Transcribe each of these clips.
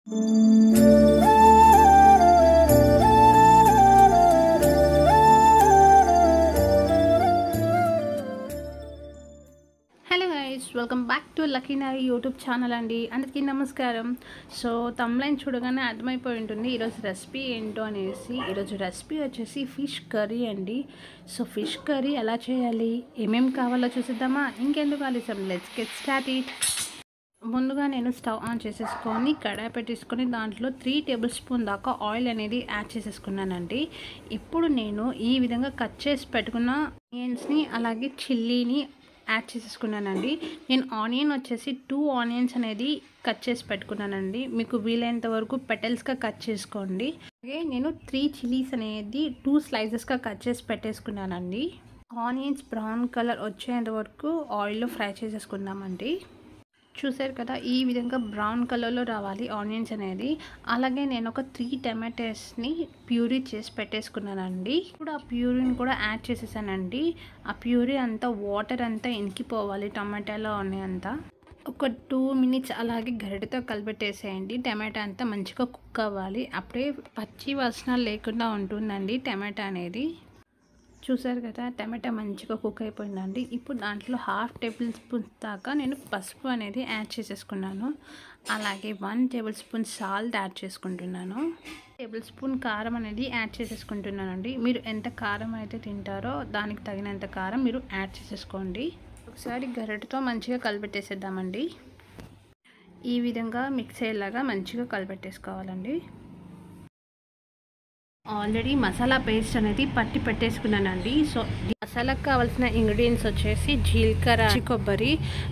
Hello guys, welcome back to lucky Nari YouTube channel అండి. అందరికీ నమస్కారం. సో తమ్లైన్ చూడగానే అర్థమైపోయి ఉంటుంది ఈరోజు రెసిపీ ఏంటో అనేసి. ఈరోజు రెసిపీ వచ్చేసి ఫిష్ కర్రీ అండి. సో ఫిష్ కర్రీ ఎలా చేయాలి, ఏమేమి కావాలో చూసిద్దామా? ఇంకెందుకు ఆలస్యం, లెట్స్ గెట్ స్టార్ట్ ఇట్. ముందుగా నేను స్టవ్ ఆన్ చేసేసుకొని కడాయి పెట్టేసుకొని దాంట్లో 3 టేబుల్ స్పూన్ దాకా ఆయిల్ అనేది యాడ్ చేసేసుకున్నానండి. ఇప్పుడు నేను ఈ విధంగా కట్ చేసి పెట్టుకున్న ఆనియన్స్ని అలాగే చిల్లీని యాడ్ చేసేసుకున్నానండి. నేను ఆనియన్ వచ్చేసి 2 ఆనియన్స్ అనేది కట్ చేసి పెట్టుకున్నానండి. మీకు వీలైనంత వరకు పెటల్స్గా కట్ చేసుకోండి. అలాగే నేను 3 చిల్లీస్ అనేది 2 స్లైసెస్గా కట్ చేసి పెట్టేసుకున్నానండి. ఆనియన్స్ బ్రౌన్ కలర్ వచ్చేంత వరకు ఆయిల్లో ఫ్రై చేసేసుకుందామండి. చూసారు కదా, ఈ విధంగా బ్రౌన్ కలర్లో రావాలి ఆనియన్స్ అనేది. అలాగే నేను ఒక 3 టమాటోస్ని ప్యూరీ చేసి పెట్టేసుకున్నానండి. ఇప్పుడు ఆ ప్యూరీని కూడా యాడ్ చేసేసానండి. ఆ ప్యూరీ అంతా వాటర్ అంతా ఇంకిపోవాలి టమాటాలో అంతా. ఒక 2 మినిట్స్ అలాగే గరిటెతో కలిపెట్టేసేయండి. టమాటా అంతా మంచిగా కుక్ అవ్వాలి. అప్పుడే పచ్చి వాసన లేకుండా ఉంటుందండి టమాటా అనేది. చూసారు కదా, టమాటా మంచిగా కుక్ అయిపోయిందండి. ఇప్పుడు దాంట్లో 1/2 టేబుల్ స్పూన్ దాకా నేను పసుపు అనేది యాడ్ చేసేసుకున్నాను. అలాగే 1 టేబుల్ స్పూన్ సాల్ట్ యాడ్ చేసుకుంటున్నాను. 1 టేబుల్ స్పూన్ కారం అనేది యాడ్ చేసేసుకుంటున్నానండి. మీరు ఎంత కారం అయితే తింటారో దానికి తగినంత కారం మీరు యాడ్ చేసేసుకోండి. ఒకసారి గరిటెతో మంచిగా కలిపెట్టేసేద్దామండి. ఈ విధంగా మిక్స్ అయ్యేలాగా మంచిగా కలిపెట్టేసుకోవాలండి. ఆల్రెడీ మసాలా పేస్ట్ అనేది పట్టి పెట్టేసుకున్నానండి. సో మసాలాకు కావాల్సిన ఇంగ్రీడియంట్స్ వచ్చేసి జీలకర్ర, కొబ్బరి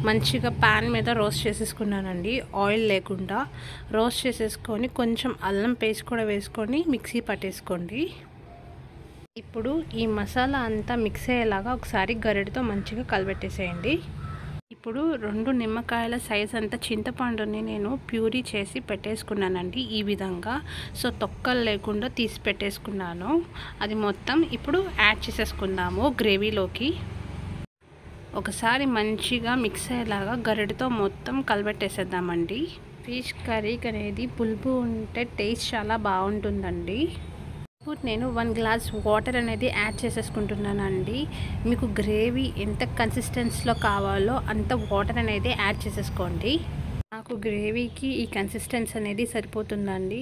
మంచిగా ప్యాన్ మీద రోస్ట్ చేసేసుకున్నానండి. ఆయిల్ లేకుండా రోస్ట్ చేసేసుకొని కొంచెం అల్లం పేస్ట్ కూడా వేసుకొని మిక్సీ పట్టేసుకోండి. ఇప్పుడు ఈ మసాలా అంతా మిక్స్ అయ్యేలాగా ఒకసారి గరిటెతో మంచిగా కలిపెట్టేసేయండి. ఇప్పుడు 2 నిమ్మకాయల సైజ్ అంత చింతపండుని నేను ప్యూరీ చేసి పెట్టేసుకున్నానండి ఈ విధంగా. సో తొక్కలు లేకుండా తీసి పెట్టేసుకున్నాను. అది మొత్తం ఇప్పుడు యాడ్ చేసేసుకుందాము గ్రేవీలోకి. ఒకసారి మంచిగా మిక్స్ అయ్యేలాగా గరిటెతో మొత్తం కలిపెట్టేసేద్దామండి. ఫిష్ కర్రీకి అనేది పులుపు ఉంటే టేస్ట్ చాలా బాగుంటుందండి. ఇప్పుడు నేను 1 గ్లాస్ వాటర్ అనేది యాడ్ చేసేసుకుంటున్నానండి. మీకు గ్రేవీ ఎంత కన్సిస్టెన్సీలో కావాలో అంత వాటర్ అనేది యాడ్ చేసేసుకోండి. నాకు గ్రేవీకి ఈ కన్సిస్టెన్సీ అనేది సరిపోతుందండి.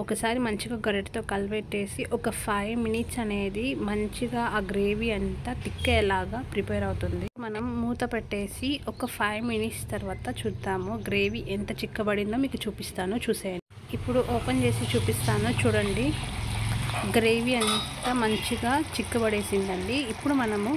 ఒకసారి మంచిగా గరిటెతో కలిపెట్టేసి ఒక 5 మినిట్స్ అనేది మంచిగా ఆ గ్రేవీ అంతా తిక్కేలాగా ప్రిపేర్ అవుతుంది. మనం మూత పెట్టేసి ఒక 5 మినిట్స్ తర్వాత చూద్దాము గ్రేవీ ఎంత చిక్కబడిందో మీకు చూపిస్తాను, చూసేయండి. ఇప్పుడు ఓపెన్ చేసి చూపిస్తాను, చూడండి. గ్రేవీ అంతా మంచిగా చిక్కబడేసిందండి. ఇప్పుడు మనము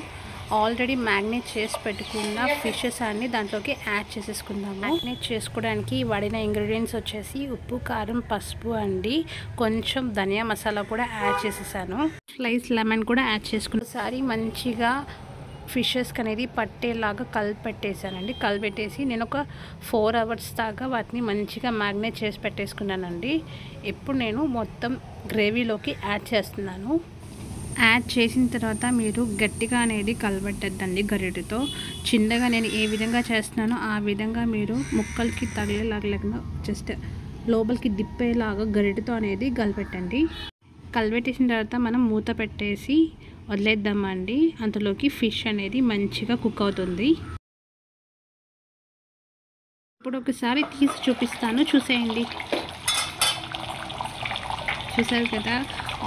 ఆల్రెడీ మ్యాగ్నేట్ చేసి పెట్టుకున్న ఫిషెస్ అన్ని దాంట్లోకి యాడ్ చేసేసుకుందాము. మ్యాగ్నేట్ చేసుకోవడానికి వాడిన ఇంగ్రీడియంట్స్ వచ్చేసి ఉప్పు, కారం, పసుపు అండి. కొంచెం ధనియా మసాలా కూడా యాడ్ చేసేసాను. స్లైస్ లెమన్ కూడా యాడ్ చేసుకున్నాను. ఒకసారి మంచిగా ఫిషెస్కి అనేది పట్టేలాగా కలిపెట్టేసానండి. కలిపెట్టేసి నేను ఒక 4 అవర్స్ దాకా వాటిని మంచిగా మ్యాగ్నేట్ చేసి పెట్టేసుకున్నానండి. ఇప్పుడు నేను మొత్తం గ్రేవీలోకి యాడ్ చేస్తున్నాను. యాడ్ చేసిన తర్వాత మీరు గట్టిగా అనేది కలిపెట్టద్దండి గరిటెతో. చిన్నగా నేను ఏ విధంగా చేస్తున్నానో ఆ విధంగా మీరు ముక్కలకి తగిలేలాగా జస్ట్ లోపలికి దిప్పేలాగా గరిటెతో అనేది కలిపెట్టండి. కలిపెట్టేసిన తర్వాత మనం మూత పెట్టేసి వదిలేద్దామండి. అందులోకి ఫిష్ అనేది మంచిగా కుక్ అవుతుంది. ఇప్పుడు ఒకసారి తీసి చూపిస్తాను, చూసేయండి. చూసారు కదా,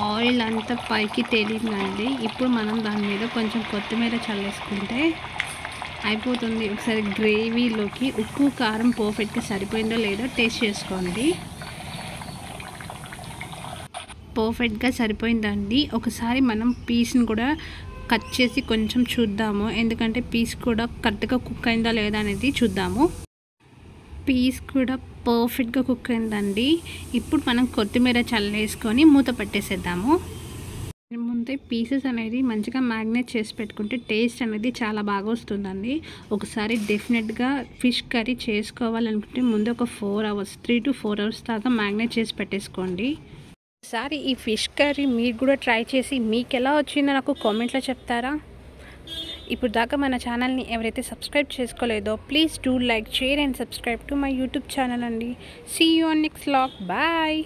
ఆయిల్ అంతా పైకి తేలిందండి. ఇప్పుడు మనం దాని మీద కొంచెం కొత్తిమీర చల్లేసుకుంటే అయిపోతుంది. ఒకసారి గ్రేవీలోకి ఉప్పు, కారం పర్ఫెక్ట్గా సరిపోయిందో లేదో టేస్ట్ చేసుకోండి. పర్ఫెక్ట్గా సరిపోయిందండి. ఒకసారి మనం పీస్ని కూడా కట్ చేసి కొంచెం చూద్దాము, ఎందుకంటే పీస్ కూడా కరెక్ట్గా కుక్ అయిందా లేదా అనేది చూద్దాము. పీస్ కూడా పర్ఫెక్ట్గా కుక్ అయిందండి. ఇప్పుడు మనం కొత్తిమీర చల్లేసుకొని మూత పెట్టేసేద్దాము. ముందే పీసెస్ అనేది మంచిగా మ్యాగ్నేట్ చేసి పెట్టుకుంటే టేస్ట్ అనేది చాలా బాగా వస్తుందండి. ఒకసారి డెఫినెట్గా ఫిష్ కర్రీ చేసుకోవాలనుకుంటే ముందు ఒక 4 అవర్స్ 3 to 4 అవర్స్ దాకా మ్యాగ్నేట్ చేసి పెట్టేసుకోండి. ఒకసారి ఈ ఫిష్ కర్రీ మీరు కూడా ట్రై చేసి మీకు ఎలా వచ్చిందో నాకు కామెంట్లో చెప్తారా? ఇప్పుడు దాకా మన ఛానల్ని ఎవరైతే సబ్స్క్రైబ్ చేసుకోలేదో please do like, share and subscribe to my YouTube channel అండి. See you on next vlog. Bye.